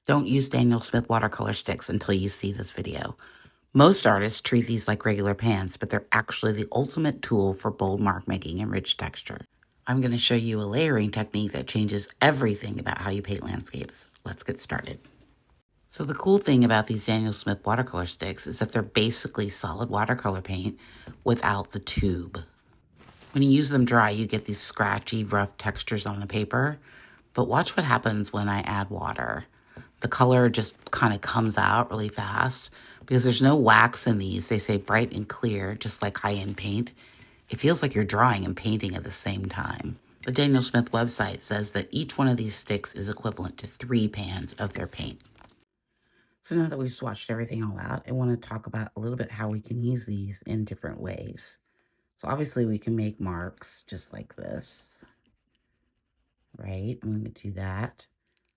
Don't use Daniel Smith watercolor sticks until you see this video. Most artists treat these like regular pans, but they're actually the ultimate tool for bold mark making and rich texture. I'm going to show you a layering technique that changes everything about how you paint landscapes. Let's get started. So the cool thing about these Daniel Smith watercolor sticks is that they're basically solid watercolor paint without the tube. When you use them dry, you get these scratchy, rough textures on the paper, but watch what happens when I add water. The color just kind of comes out really fast because there's no wax in these. They say bright and clear, just like high-end paint. It feels like you're drawing and painting at the same time. The Daniel Smith website says that each one of these sticks is equivalent to 3 pans of their paint. So now that we've swatched everything all out, I want to talk about a little bit how we can use these in different ways. So obviously we can make marks just like this, right? I'm going to do that.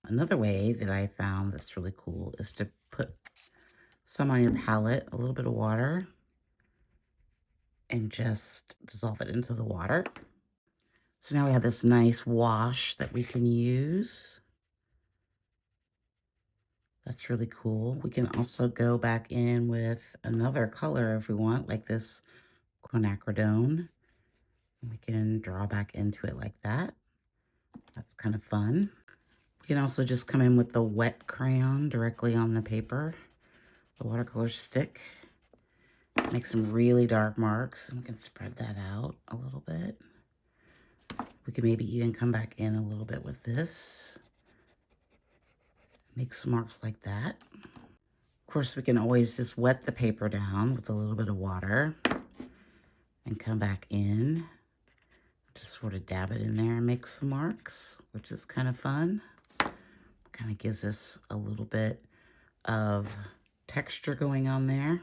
Another way that I found that's really cool is to put some on your palette, a little bit of water, and just dissolve it into the water. So now we have this nice wash that we can use. That's really cool. We can also go back in with another color if we want, like this quinacridone. We can draw back into it like that. That's kind of fun. We can also just come in with the wet crayon directly on the paper, the watercolor stick. Make some really dark marks, and we can spread that out a little bit. We can maybe even come back in a little bit with this. Make some marks like that. Of course, we can always just wet the paper down with a little bit of water and come back in. Just sort of dab it in there and make some marks, which is kind of fun. Kind of gives us a little bit of texture going on there.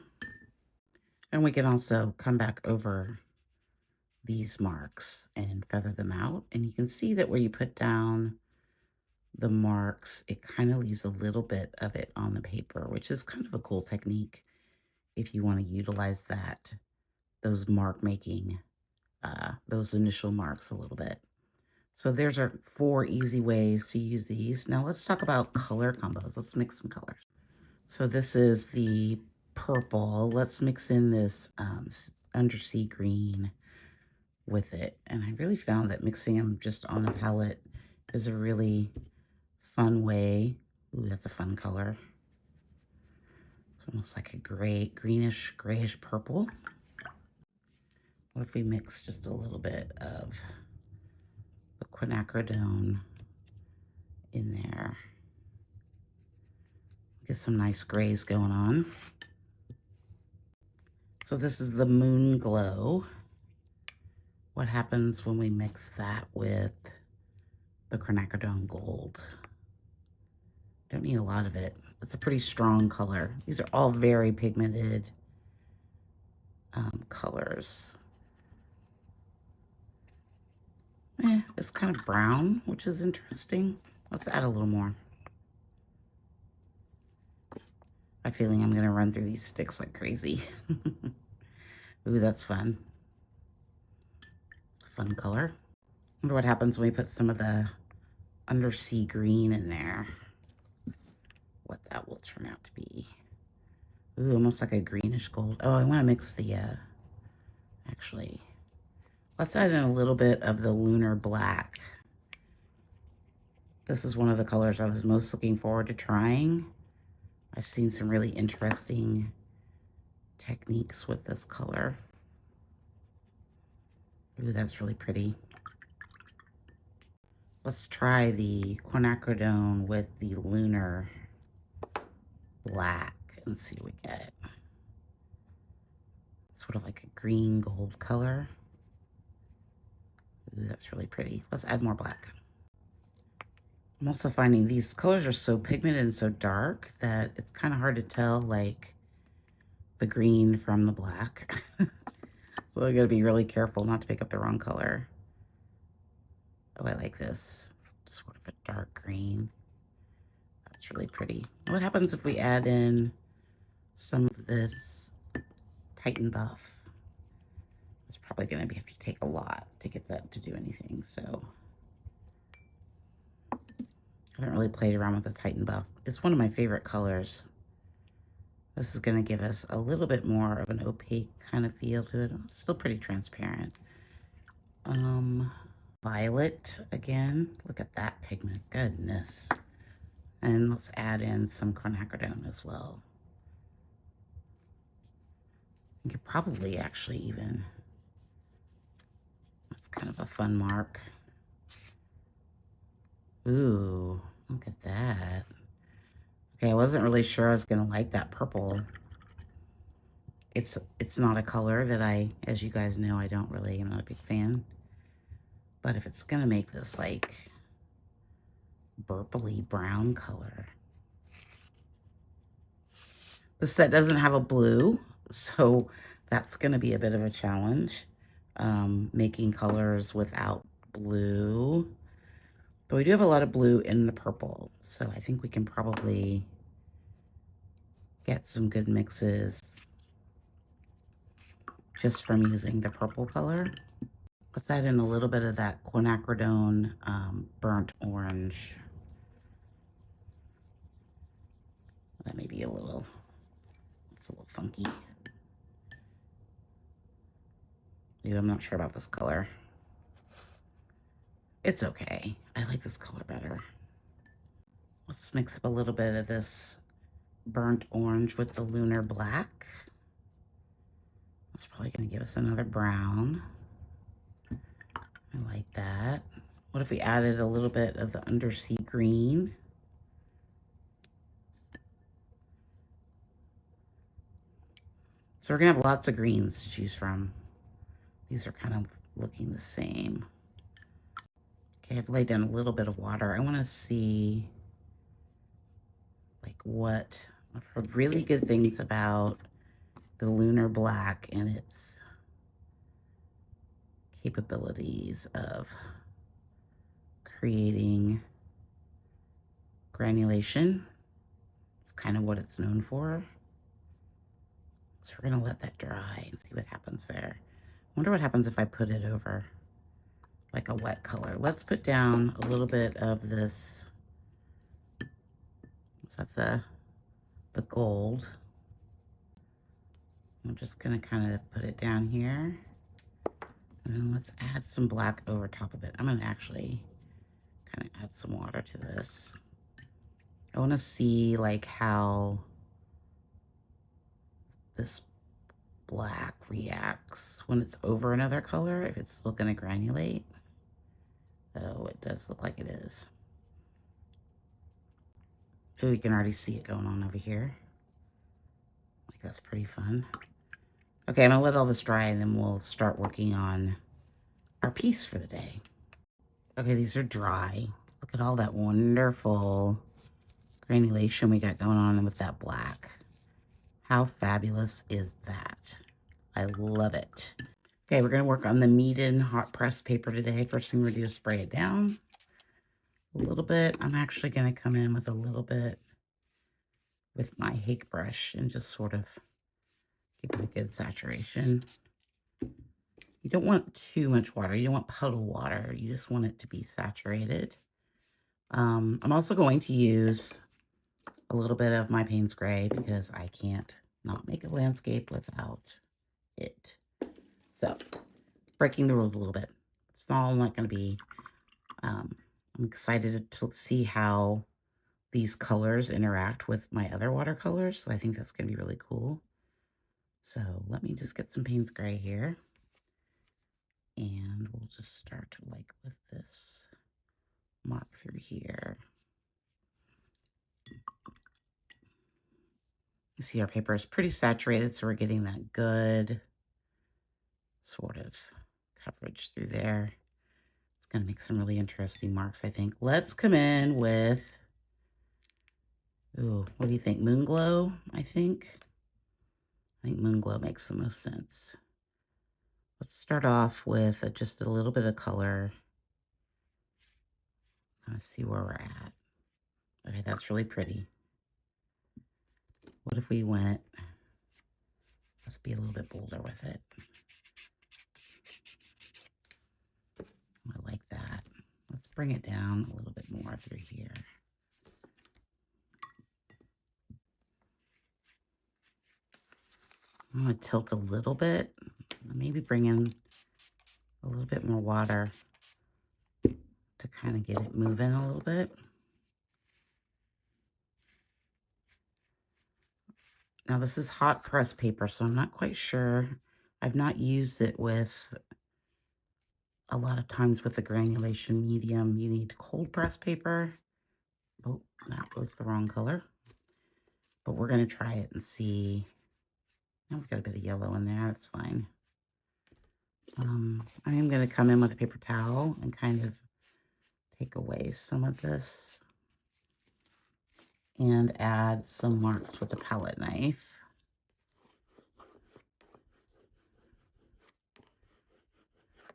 And we can also come back over these marks and feather them out. And you can see that where you put down the marks, it kind of leaves a little bit of it on the paper, which is kind of a cool technique if you want to utilize that, those mark making, those initial marks a little bit. So there's our 4 easy ways to use these. Now let's talk about color combos. Let's mix some colors. So this is the purple. Let's mix in this undersea green with it. And I really found that mixing them just on the palette is a really fun way. Ooh, that's a fun color. It's almost like a greenish, grayish purple. What if we mix just a little bit of the quinacridone in there? Get some nice grays going on. So this is the Moon Glow. What happens when we mix that with the quinacridone gold? Don't need a lot of it. It's a pretty strong color. These are all very pigmented colors. It's kind of brown, which is interesting. Let's add a little more. I have a feeling I'm going to run through these sticks like crazy. Ooh, that's fun. Fun color. Wonder what happens when we put some of the undersea green in there. What that will turn out to be. Ooh, almost like a greenish gold. Oh, I want to mix the, actually, let's add in a little bit of the lunar black. This is one of the colors I was most looking forward to trying. I've seen some really interesting techniques with this color. Ooh, that's really pretty. Let's try the quinacridone with the lunar black and see what we get. Sort of like a green gold color. Ooh, that's really pretty. Let's add more black. I'm also finding these colors are so pigmented and so dark that it's kind of hard to tell, like, the green from the black. So I gotta be really careful not to pick up the wrong color. Oh, I like this. Sort of a dark green. That's really pretty. What happens if we add in some of this Titan Buff? It's probably gonna have to take a lot to get that to do anything, so. I haven't really played around with the Titan Buff. It's one of my favorite colors. This is going to give us a little bit more of an opaque kind of feel to it. It's still pretty transparent. Violet again. Look at that pigment. Goodness. And let's add in some quinacridone as well. You could probably actually even, that's kind of a fun mark. Ooh, look at that. Okay, I wasn't really sure I was gonna like that purple. It's not a color that as you guys know, I'm not a big fan. But if it's gonna make this like purpley brown color. The set doesn't have a blue, so that's gonna be a bit of a challenge. Making colors without blue. But we do have a lot of blue in the purple, so I think we can probably get some good mixes just from using the purple color. Let's add in a little bit of that quinacridone burnt orange. That may be it's a little funky. Ew, I'm not sure about this color. It's okay. I like this color better. Let's mix up a little bit of this burnt orange with the lunar black. That's probably gonna give us another brown. I like that. What if we added a little bit of the undersea green? So we're gonna have lots of greens to choose from. These are kind of looking the same. Okay, I've laid down a little bit of water. I wanna see like I've heard really good things about the lunar black and its capabilities of creating granulation. It's kind of what it's known for. So we're gonna let that dry and see what happens there. I wonder what happens if I put it over like a wet color. Let's put down a little bit of this. Is that the gold? I'm just gonna kind of put it down here. And then let's add some black over top of it. I'm gonna actually kind of add some water to this. I wanna see like how this black reacts when it's over another color, if it's still gonna granulate. Oh, it does look like it is. Oh, you can already see it going on over here. Like that's pretty fun. Okay, I'm gonna let all this dry and then we'll start working on our piece for the day. Okay, these are dry. Look at all that wonderful granulation we got going on with that black. How fabulous is that? I love it. Okay, we're gonna work on the Meeden hot press paper today. First thing we're gonna do is spray it down a little bit. I'm actually gonna come in with a little bit with my Hake brush and just sort of give it a good saturation. You don't want too much water. You don't want puddle water. You just want it to be saturated. I'm also going to use a little bit of my Payne's Gray because I can't not make a landscape without it. So, breaking the rules a little bit. It's not going to be, I'm excited to see how these colors interact with my other watercolors. So I think that's going to be really cool. So let me just get some Payne's Gray here. And we'll just start like with this mark through here. You see our paper is pretty saturated, so we're getting that good sort of coverage through there. It's going to make some really interesting marks, I think. Let's come in with, ooh, what do you think? Moonglow, I think. I think Moonglow makes the most sense. Let's start off with just a little bit of color. Kind of see where we're at. Okay, that's really pretty. What if we went, let's be a little bit bolder with it. I like that. Let's bring it down a little bit more through here. I'm going to tilt a little bit. Maybe bring in a little bit more water to kind of get it moving a little bit. Now this is hot press paper, so I'm not quite sure. I've not used it with, a lot of times with the granulation medium, you need cold press paper. Oh, that was the wrong color. But we're going to try it and see. Now we've got a bit of yellow in there, that's fine. I am going to come in with a paper towel and kind of take away some of this and add some marks with a palette knife.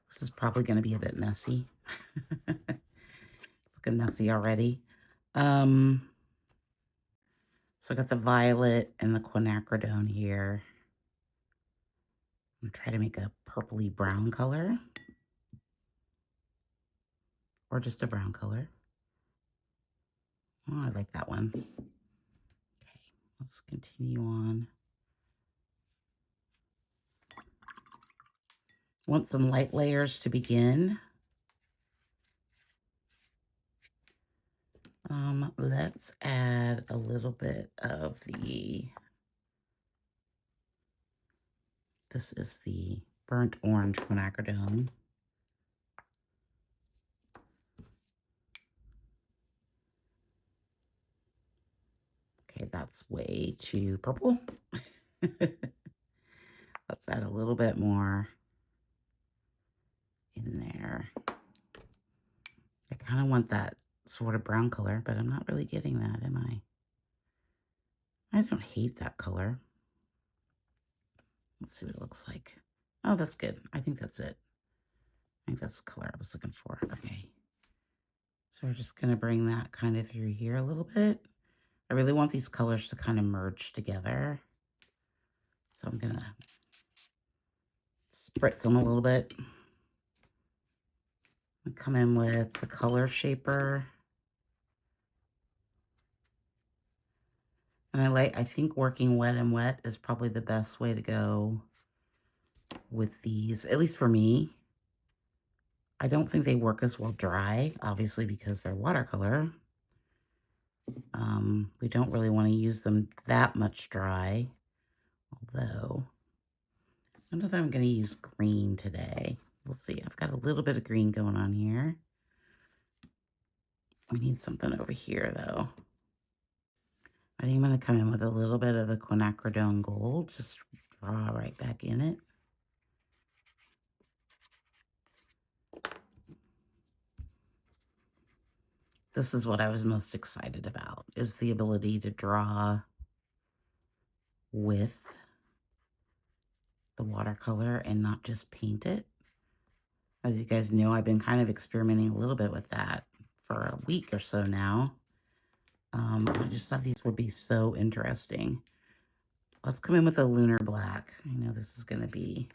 This is probably going to be a bit messy. It's looking messy already. So I got the violet and the quinacridone here. I'm going to try to make a purpley brown color. Or just a brown color. Oh, I like that one. Okay, let's continue on. Want some light layers to begin. Let's add a little bit of this is the burnt orange quinacridone. Okay, that's way too purple. Let's add a little bit more in there. I kind of want that sort of brown color, but I'm not really getting that, am I? I don't hate that color. Let's see what it looks like. Oh, that's good. I think that's it. I think that's the color I was looking for. Okay. So we're just going to bring that kind of through here a little bit. I really want these colors to kind of merge together. So I'm going to spritz them a little bit. And come in with the color shaper. And I think working wet and wet is probably the best way to go with these, at least for me. I don't think they work as well dry, obviously because they're watercolor. We don't really want to use them that much dry, although I don't know if I'm going to use green today. We'll see. I've got a little bit of green going on here. We need something over here, though. I think I'm going to come in with a little bit of the quinacridone gold. Just draw right back in it. This is what I was most excited about, is the ability to draw with the watercolor and not just paint it. As you guys know, I've been kind of experimenting a little bit with that for a week or so now. I just thought these would be so interesting. Let's come in with a lunar black. I know this is going to be...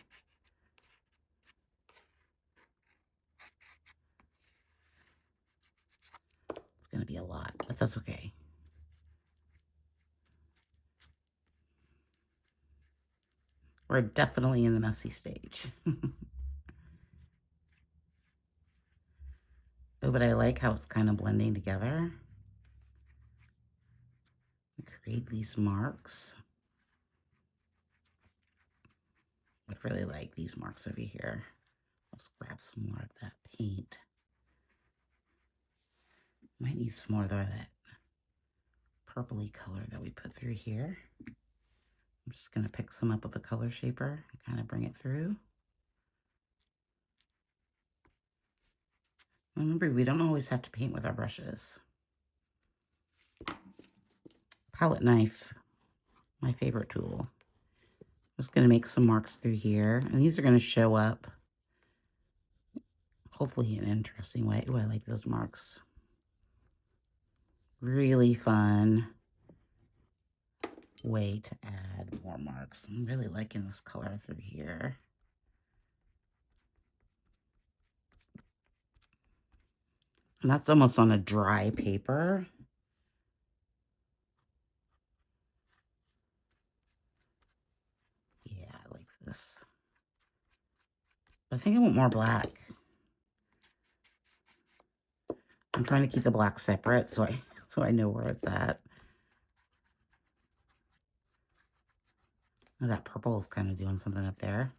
It's going to be a lot, but that's okay. We're definitely in the messy stage. Oh, but I like how it's kind of blending together. Create these marks. I really like these marks over here. Let's grab some more of that paint. Might need some more of that purpley color that we put through here. I'm just going to pick some up with the color shaper and kind of bring it through. Remember, we don't always have to paint with our brushes. Palette knife, my favorite tool. I'm just going to make some marks through here, and these are going to show up hopefully in an interesting way. Oh, I like those marks. Really fun way to add more marks. I'm really liking this color through here. And that's almost on a dry paper. Yeah, this. But I think I want more black. I'm trying to keep the black separate so I know where it's at. Oh, that purple is kind of doing something up there.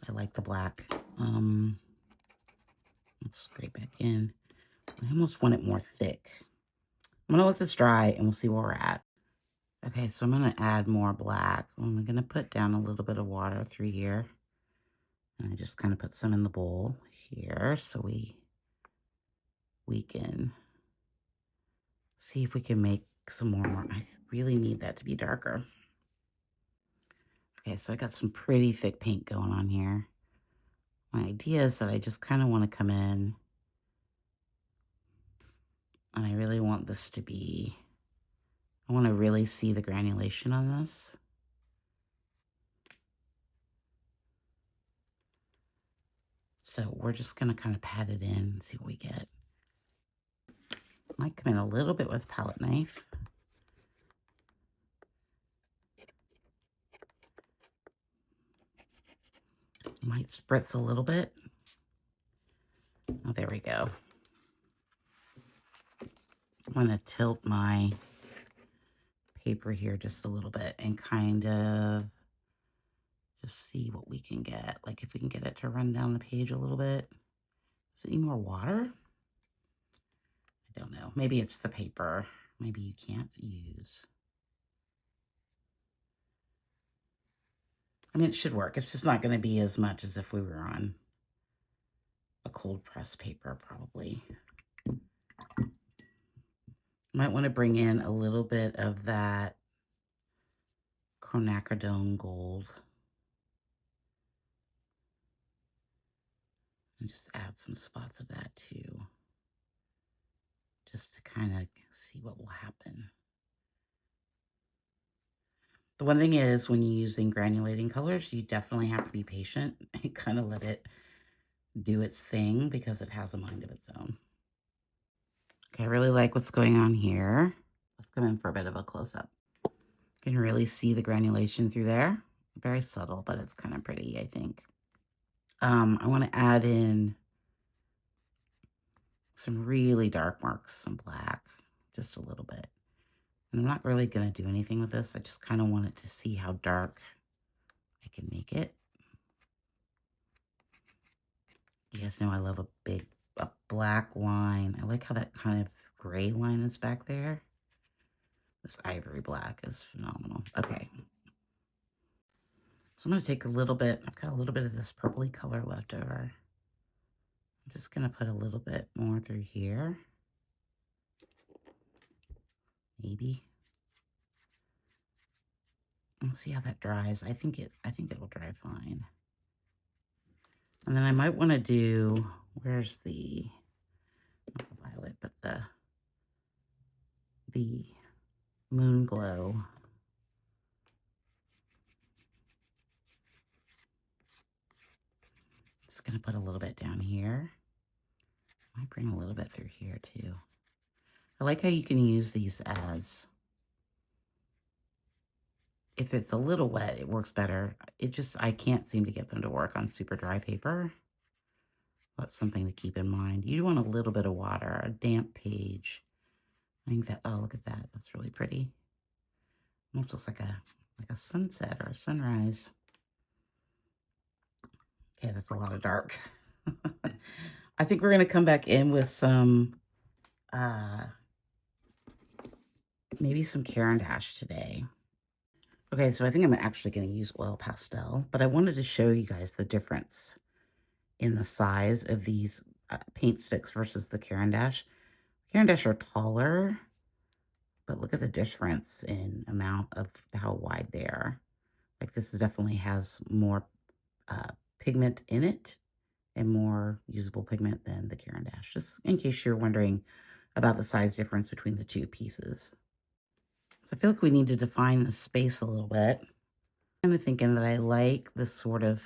I like the black. Let's scrape back in. I almost want it more thick. I'm gonna let this dry and we'll see where we're at. Okay, so I'm gonna add more black. I'm gonna put down a little bit of water through here. And I just kind of put some in the bowl here so we can see if we can make some more. I really need that to be darker. Okay, so I got some pretty thick paint going on here. My idea is that I just kind of want to come in and I really want this to be, I want to really see the granulation on this. So we're just going to kind of pat it in and see what we get. Might come in a little bit with palette knife. Might spritz a little bit. Oh, there we go. I'm going to tilt my paper here just a little bit and kind of just see what we can get. Like if we can get it to run down the page a little bit. Does it need more water? I don't know. Maybe it's the paper. Maybe you can't use. I mean, it should work. It's just not going to be as much as if we were on a cold press paper, probably. Might want to bring in a little bit of that quinacridone gold. And just add some spots of that too. Just to kind of see what will happen. The one thing is, when you're using granulating colors, you definitely have to be patient and kind of let it do its thing because it has a mind of its own. Okay, I really like what's going on here. Let's come in for a bit of a close-up. You can really see the granulation through there. Very subtle, but it's kind of pretty, I think. I want to add in some really dark marks, some black, just a little bit. And I'm not really going to do anything with this. I just kind of want it to see how dark I can make it. You guys know I love a black line. I like how that kind of gray line is back there. This ivory black is phenomenal. Okay. So I'm going to take a little bit. I've got a little bit of this purpley color left over. I'm just going to put a little bit more through here. Maybe. Let's see how that dries. I think it'll dry fine. And then I might want to do, where's the, not the violet, but the Moon Glow. Just going to put a little bit down here. Might bring a little bit through here too. I like how you can use these as, if it's a little wet, it works better. I can't seem to get them to work on super dry paper. That's something to keep in mind. You want a little bit of water, a damp page. I think that, oh, look at that. That's really pretty. Almost looks like a sunset or a sunrise. Okay, that's a lot of dark. I think we're going to come back in with some, maybe some Caran d'Ache today. Okay, so I think I'm actually going to use oil pastel, but I wanted to show you guys the difference in the size of these paint sticks versus the Caran d'Ache. Caran d'Ache are taller, but look at the difference in amount of how wide they are. Like this definitely has more pigment in it and more usable pigment than the Caran d'Ache, just in case you're wondering about the size difference between the two pieces. So I feel like we need to define the space a little bit. I'm kind of thinking that I like this sort of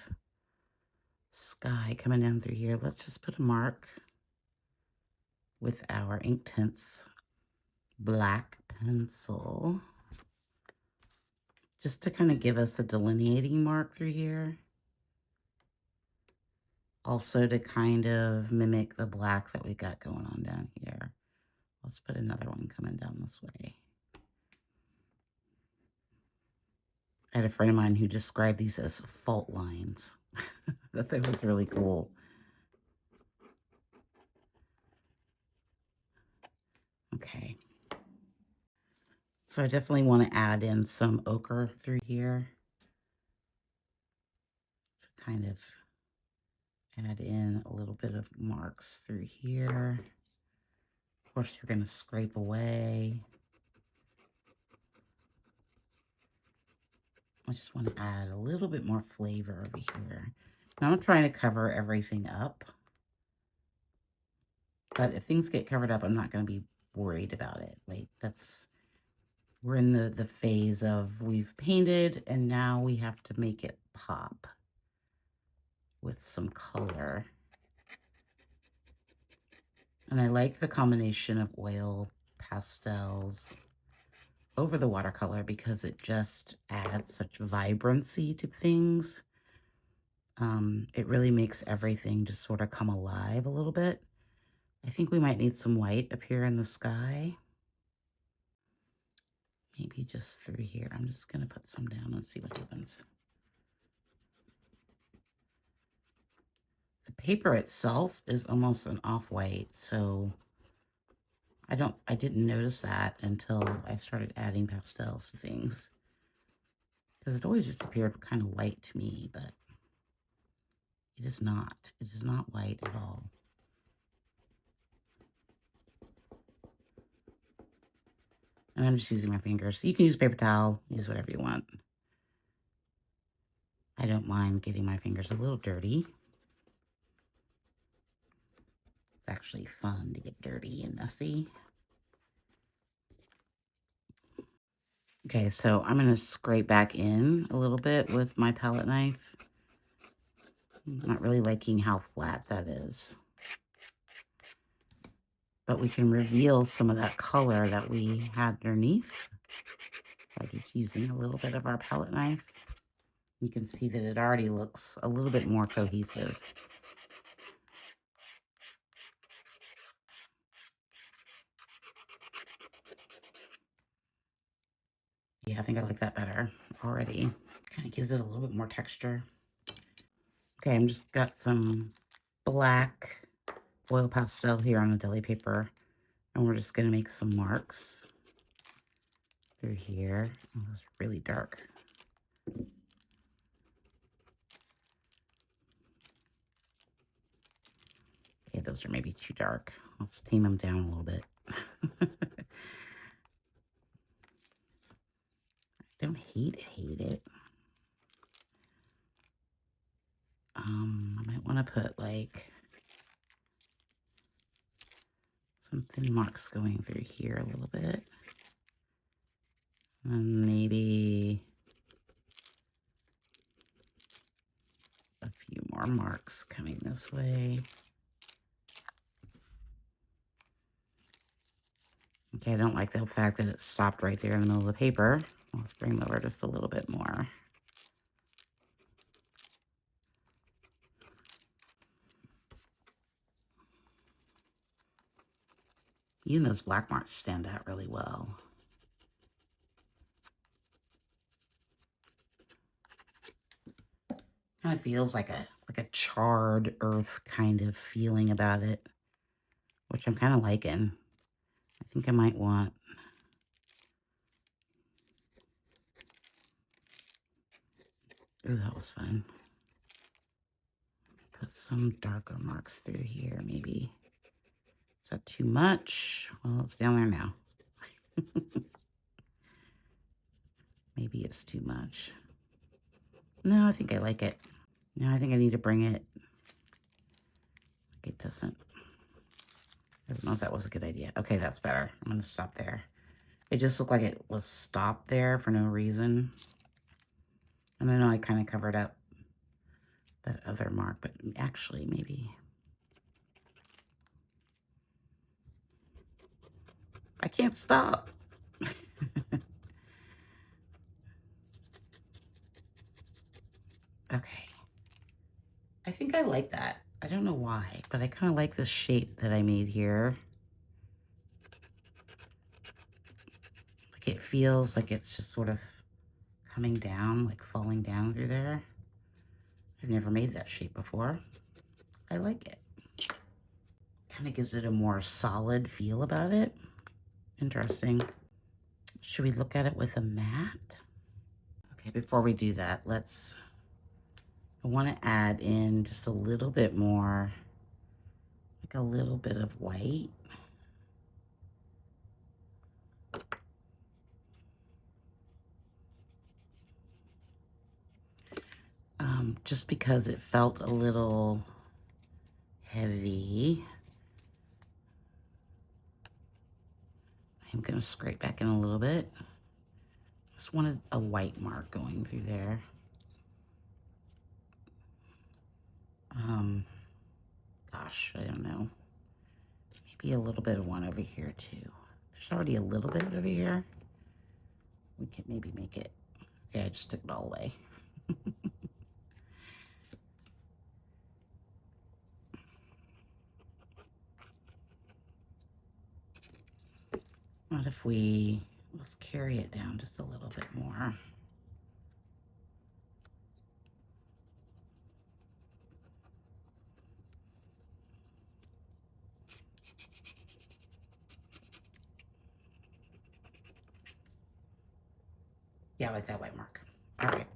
sky coming down through here. Let's just put a mark. with our Inktense black pencil, just to kind of give us a delineating mark through here. Also to kind of mimic the black that we got going on down here. Let's put another one coming down this way. I had a friend of mine who described these as fault lines. I thought that was really cool. Okay. So I definitely want to add in some ochre through here to kind of add in a little bit of marks through here. Of course, you're going to scrape away. I just want to add a little bit more flavor over here. Now I'm trying to cover everything up. But if things get covered up, I'm not going to be worried about it. Like, we're in the phase of we've painted and now we have to make it pop with some color. And I like the combination of oil, pastels over the watercolor because it just adds such vibrancy to things. It really makes everything just sort of come alive a little bit. I think we might need some white up here in the sky. Maybe just through here. I'm just going to put some down and see what happens. The paper itself is almost an off-white, so I didn't notice that until I started adding pastels to things. Because it always just appeared kind of white to me, but it is not. It is not white at all. And I'm just using my fingers. So you can use paper towel, use whatever you want. I don't mind getting my fingers a little dirty. It's actually fun to get dirty and messy. Okay, so I'm going to scrape back in a little bit with my palette knife. I'm not really liking how flat that is. But we can reveal some of that color that we had underneath by just using a little bit of our palette knife. You can see that it already looks a little bit more cohesive. Yeah, I think I like that better already. Kind of gives it a little bit more texture. Okay, I'm just got some black oil pastel here on the deli paper. And we're just going to make some marks through here. Oh, it's really dark. Okay, those are maybe too dark. Let's tame them down a little bit. I don't hate it. I might want to put like some thin marks going through here a little bit. And maybe a few more marks coming this way. Okay, I don't like the fact that it stopped right there in the middle of the paper. Let's bring them over just a little bit more. Even those black marks stand out really well. Kind of feels like a charred earth kind of feeling about it, which I'm kind of liking. I think I might want ooh, that was fun. Put some darker marks through here, maybe. Is that too much? Well, it's down there now. Maybe it's too much. No, I think I like it. No, I think I need to bring it. Like it doesn't. I don't know if that was a good idea. Okay, that's better. I'm going to stop there. It just looked like it was stopped there for no reason. And I know I kind of covered up that other mark, but actually maybe. I can't stop. Okay. I think I like that. I don't know why, but I kind of like this shape that I made here. Like it feels like it's just sort of coming down, like falling down through there. I've never made that shape before. I like it. Kind of gives it a more solid feel about it. Interesting. Should we look at it with a mat? Okay, before we do that, I want to add in just a little bit more, like a little bit of white. Just because it felt a little heavy. I'm going to scrape back in a little bit. Just wanted a white mark going through there. Gosh, I don't know. Maybe a little bit of one over here too. There's already a little bit over here. We can maybe make it. Okay, I just took it all away. What if let's carry it down just a little bit more. Yeah, I like that white mark. All right.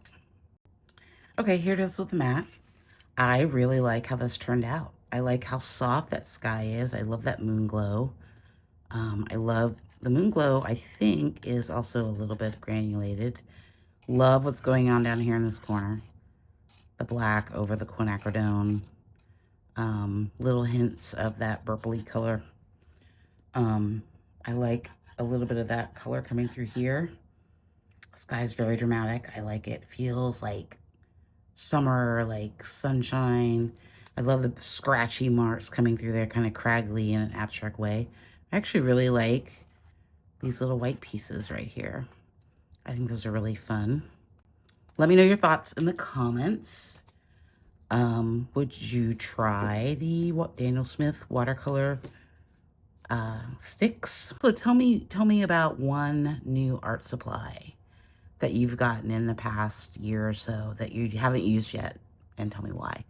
Okay, here it is with the mat. I really like how this turned out. I like how soft that sky is. I love that moon glow. I love the moon glow, I think, is also a little bit granulated. Love what's going on down here in this corner. The black over the quinacridone. Little hints of that purpley color. I like a little bit of that color coming through here. Sky's very dramatic. I like it. Feels like summer, like sunshine. I love the scratchy marks coming through there, kind of craggly in an abstract way. I actually really like these little white pieces right here. I think those are really fun. Let me know your thoughts in the comments. Would you try the Daniel Smith Watercolor Sticks? So tell me about one new art supply that you've gotten in the past year or so that you haven't used yet, and tell me why.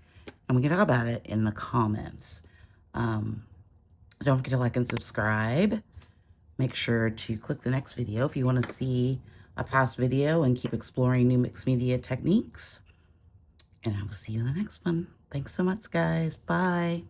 And we can talk about it in the comments. Don't forget to like and subscribe. Make sure to click the next video if you want to see a past video and keep exploring new mixed media techniques. And I will see you in the next one. Thanks so much, guys. Bye.